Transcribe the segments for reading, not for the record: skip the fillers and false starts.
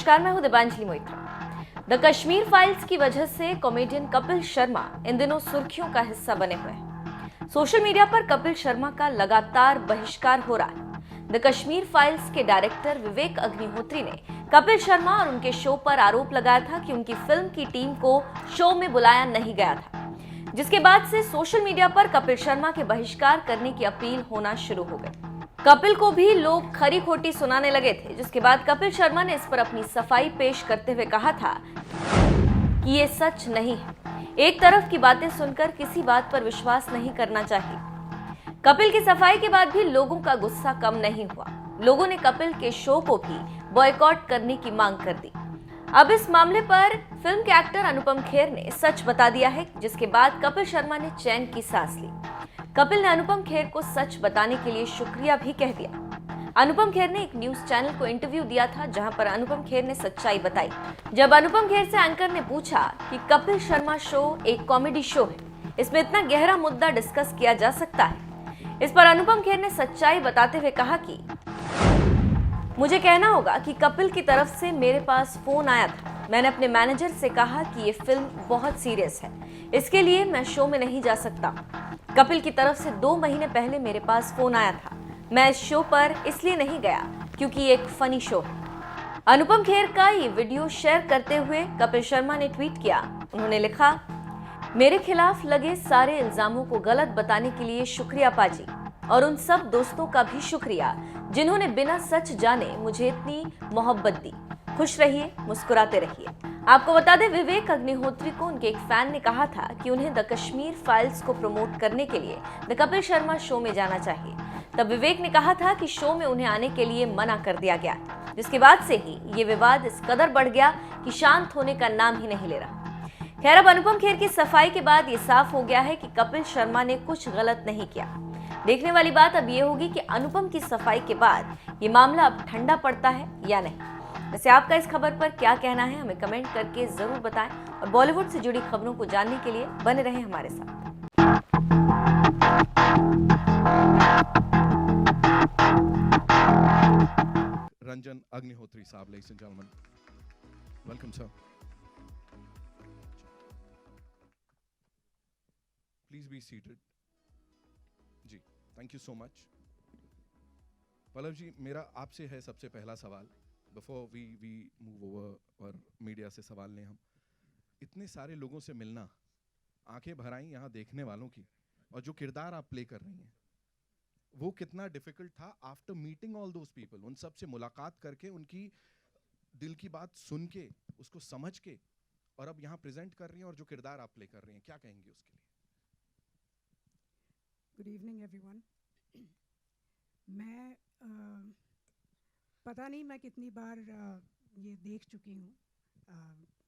नमस्कार, मैं हूं दीपांजलि मोइत्रा। द कश्मीर फाइल्स की वजह से कॉमेडियन कपिल शर्मा इन दिनों सुर्खियों का हिस्सा बने हुए हैं। सोशल मीडिया पर कपिल शर्मा का लगातार बहिष्कार हो रहा है। द कश्मीर फाइल्स के डायरेक्टर विवेक अग्निहोत्री ने कपिल शर्मा और उनके शो पर आरोप लगाया था कि उनकी फिल्म की टीम को शो में बुलाया नहीं गया था, जिसके बाद से सोशल मीडिया पर कपिल शर्मा के बहिष्कार करने की अपील होना शुरू हो गई। कपिल को भी लोग खरी खोटी सुनाने लगे थे, जिसके बाद कपिल शर्मा ने इस पर अपनी सफाई पेश करते हुए कहा था कि ये सच नहीं है। एक तरफ की बातें सुनकर किसी बात पर विश्वास नहीं करना चाहिए। कपिल की सफाई के बाद भी लोगों का गुस्सा कम नहीं हुआ। लोगों ने कपिल के शो को भी बॉयकॉट करने की मांग कर दी। अब इस मामले पर फिल्म के एक्टर अनुपम खेर ने सच बता दिया है, जिसके बाद कपिल शर्मा ने चैन की सांस ली। कपिल ने अनुपम खेर को सच बताने के लिए शुक्रिया भी कह दिया। अनुपम खेर ने एक न्यूज चैनल को इंटरव्यू दिया था, जहां पर अनुपम खेर ने सच्चाई बताई। जब अनुपम खेर से एंकर ने पूछा कि कपिल शर्मा शो एक कॉमेडी शो है, इसमें इतना गहरा मुद्दा डिस्कस किया जा सकता है, इस पर अनुपम खेर ने सच्चाई बताते हुए कहा कि मुझे कहना होगा कि कपिल की तरफ से मेरे पास फोन आया था। मैंने अपने मैनेजर से कहा कि ये फिल्म बहुत सीरियस है, इसके लिए मैं शो में नहीं जा सकता। कपिल की तरफ से 2 महीने पहले मेरे पास फोन आया था। मैं इस शो पर इसलिए नहीं गया क्योंकि ये एक फनी शो है। अनुपम खेर का ये वीडियो शेयर करते हुए कपिल शर्मा ने ट्वीट किया। उन्होंने लिखा, मेरे खिलाफ लगे सारे इल्जामों को गलत बताने के लिए शुक्रिया पाजी, और उन सब दोस्तों का भी शुक्रिया जिन्होंने बिना सच जाने मुझे इतनी मोहब्बत दी। खुश रहिए, मुस्कुराते रहिए। आपको बता दें, विवेक अग्निहोत्री को उनके एक फैन ने कहा था कि उन्हें द कश्मीर फाइल्स को प्रमोट करने के लिए द कपिल शर्मा शो में जाना चाहिए। तब विवेक ने कहा था कि शो में उन्हें आने के लिए मना कर दिया गया, जिसके बाद से ही ये विवाद इस कदर बढ़ गया कि शांत होने का नाम ही नहीं ले रहा। खैर, अब अनुपम खेर की सफाई के बाद ये साफ हो गया है कि कपिल शर्मा ने कुछ गलत नहीं किया। देखने वाली बात अब ये होगी कि अनुपम की सफाई के बाद ये मामला अब ठंडा पड़ता है या नहीं। वैसे आपका इस खबर पर क्या कहना है, हमें कमेंट करके जरूर बताएं, और बॉलीवुड से जुड़ी खबरों को जानने के लिए बने रहें हमारे साथ। रंजन अग्निहोत्री साहब, ladies and gentlemen, welcome sir. Please be seated. Ji, thank you so much. Pallav जी, मेरा आपसे है सबसे पहला सवाल, बिफोर वी मूव ओवर और मीडिया से सवाल लें हम। इतने सारे लोगों से मिलना, आंखें भर आई यहाँ देखने वालों की, और जो किरदार आप प्ले कर रही हैं वो कितना डिफिकल्ट था after meeting all those people, उन सब से मुलाकात करके, उनकी दिल की बात सुन के, उसको समझ के, और अब यहाँ प्रेजेंट कर रही हैं और जो किरदार आप प्ले कर रही हैं, क्या कहेंगी उसके लिए? Good evening everyone. मैं पता नहीं मैं कितनी बार ये देख चुकी हूँ,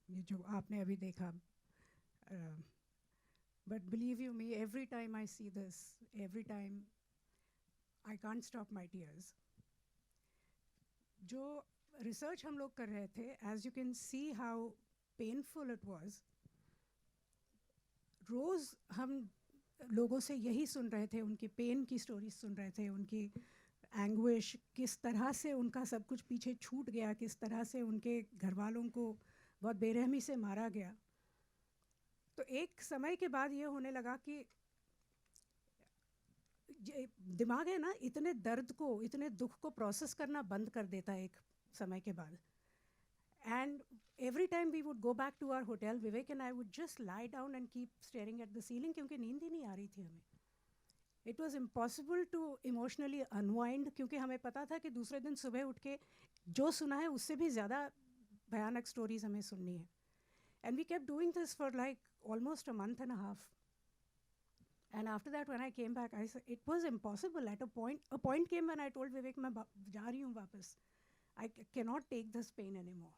ये जो आपने अभी देखा, but believe you me, every time I see this, every time I can't stop my tears. जो रिसर्च हम लोग कर रहे थे, as you can see how painful it was. रोज़ हम लोगों से यही सुन रहे थे, उनकी पेन की स्टोरीज सुन रहे थे, उनकी एंग्विश, किस तरह से उनका सब कुछ पीछे छूट गया, किस तरह से उनके घर वालों को बहुत बेरहमी से मारा गया। तो एक समय के बाद ये होने लगा कि दिमाग है ना, इतने दर्द को, इतने दुख को प्रोसेस करना बंद कर देता है एक समय के बाद। And every time we would go back to our hotel, Vivek and I would just lie down and keep staring at the ceiling, क्योंकि नींद ही नहीं आ रही थी हमें। It was impossible to emotionally unwind, क्योंकि हमें पता था कि दूसरे दिन सुबह उठ के जो सुना है उससे भी ज़्यादा भयानक स्टोरीज हमें सुननी है। And we kept doing this for like almost a month and a half. And after that, when I came back, I said it was impossible. At a point came when I told Vivek, मैं जा रही हूँ वापस. I cannot take this pain anymore.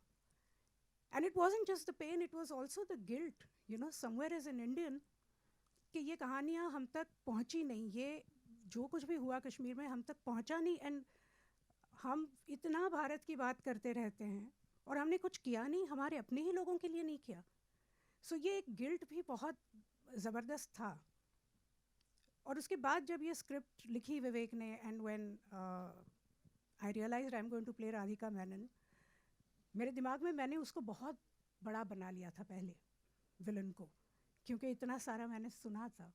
And it wasn't just the pain, it was also the guilt. You know, somewhere as an Indian, कि ये कहानियाँ हम तक पहुँची नहीं, ये जो कुछ भी हुआ कश्मीर में हम तक पहुँचा नहीं, एंड हम इतना भारत की बात करते रहते हैं और हमने कुछ किया नहीं, हमारे अपने ही लोगों के लिए नहीं किया। सो ये एक गिल्ट भी बहुत ज़बरदस्त था। और उसके बाद जब ये स्क्रिप्ट लिखी विवेक ने, and when I realised I am going to play Radhika Menon, मेरे दिमाग में मैंने उसको बहुत बड़ा बना लिया था पहले, विलन को, क्योंकि इतना सारा मैंने सुना था.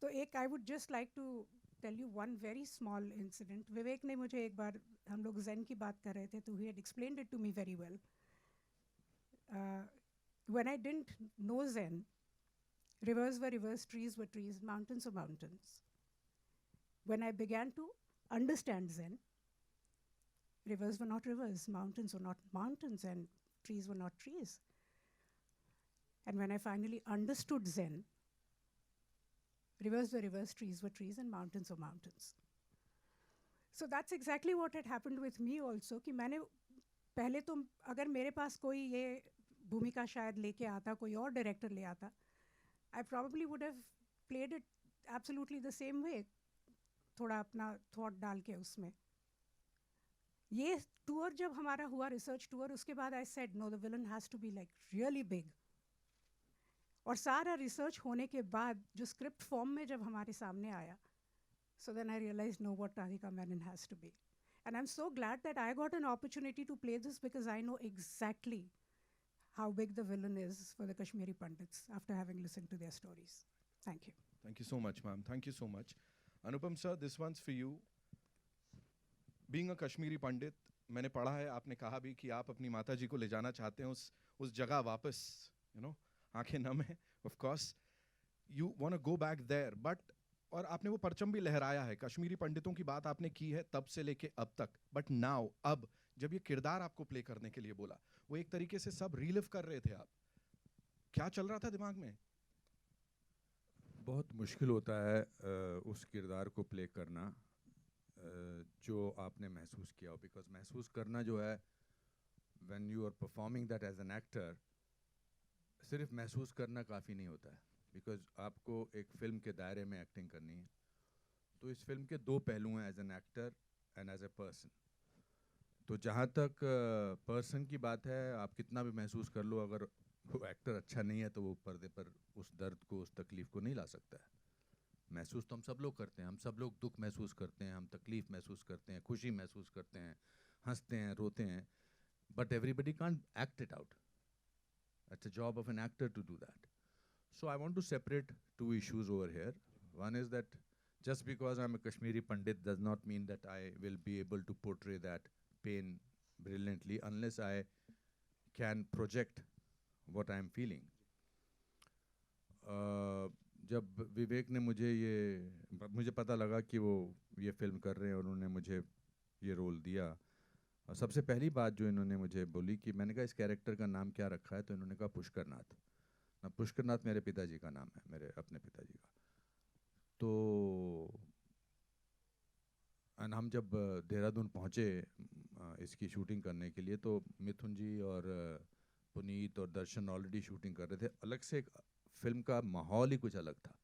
तो एक I would just like to tell you one very small incident. Vivek ने मुझे एक बार, हम लोग ज़ेन की बात कर रहे थे, तो he had explained it to me very well. When I didn't know Zen, rivers were rivers, trees were trees, mountains were mountains. When I began to understand Zen, rivers were not rivers, mountains were not mountains, and trees were not trees. And when I finally understood Zen, rivers were rivers, trees were trees, and mountains were mountains. So that's exactly what had happened with me also, कि मैंने पहले तो, अगर मेरे पास कोई ये भूमिका शायद लेके आता, कोई और डायरेक्टर ले आता, I probably would have played it absolutely the same way, थोड़ा अपना थॉट डाल के उसमें. ये टूर जब हमारा हुआ, रिसर्च टूर, उसके बाद I said no, the villain has to be like really big. और सारा रिसर्च होने के बाद जो स्क्रिप्ट फॉर्म में जब हमारे सामने आया, so then I realized no, what Radhika Menon has to be. And I'm so glad that I got an opportunity to play this, because I know exactly how big the villain is for the Kashmiri Pandits after having listened to their stories. Thank you. Thank you so much, ma'am. Thank you so much. Anupam sir, this one's for you. Being a Kashmiri Pandit, मैंने पढ़ा है, आपने कहा भी कि आप अपनी माता जी को ले जाना चाहते हैं उस जगह वापस, you know, आंखें नम है, of course. You want to go back there, but और आपने वो परचम भी लहराया है, कश्मीरी पंडितों की बात आपने की है तब से लेके अब तक. बट नाउ, अब जब ये किरदार आपको प्ले करने के लिए बोला, वो एक तरीके से सब रीलिव कर रहे थे आप, क्या चल रहा था दिमाग में? बहुत मुश्किल होता है उस किरदार को प्ले करना जो आपने महसूस किया हो, बिकॉज महसूस करना जो है, when you are performing that as an actor, सिर्फ महसूस करना काफ़ी नहीं होता है, बिकॉज आपको एक फ़िल्म के दायरे में एक्टिंग करनी है. तो इस फिल्म के दो पहलू हैं, as an actor and as a person. तो जहाँ तक पर्सन की बात है, आप कितना भी महसूस कर लो, अगर वो एक्टर अच्छा नहीं है तो वो पर्दे पर उस दर्द को, उस तकलीफ़ को नहीं ला सकता है. महसूस तो हम सब लोग करते हैं, हम सब लोग दुख महसूस करते हैं, हम तकलीफ़ महसूस करते हैं, खुशी महसूस करते हैं, हंसते हैं, रोते हैं, but everybody can't act it out. It's a job of an actor to do that. So I want to separate two issues over here. One is that just because I'm a Kashmiri Pandit does not mean that I will be able to portray that pain brilliantly unless I can project what I'm feeling. जब विवेक ने मुझे पता लगा कि वो ये film कर रहे हैं और उन्होंने मुझे ये रोल दिया, और सबसे पहली बात जो इन्होंने मुझे बोली कि मैंने कहा इस कैरेक्टर का नाम क्या रखा है, तो इन्होंने कहा पुष्करनाथ. ना, पुष्करनाथ मेरे पिताजी का नाम है, मेरे अपने पिताजी का. तो हम जब देहरादून पहुँचे इसकी शूटिंग करने के लिए, तो मिथुन जी और पुनीत और दर्शन ऑलरेडी शूटिंग कर रहे थे. अलग से एक फिल्म का माहौल ही कुछ अलग था.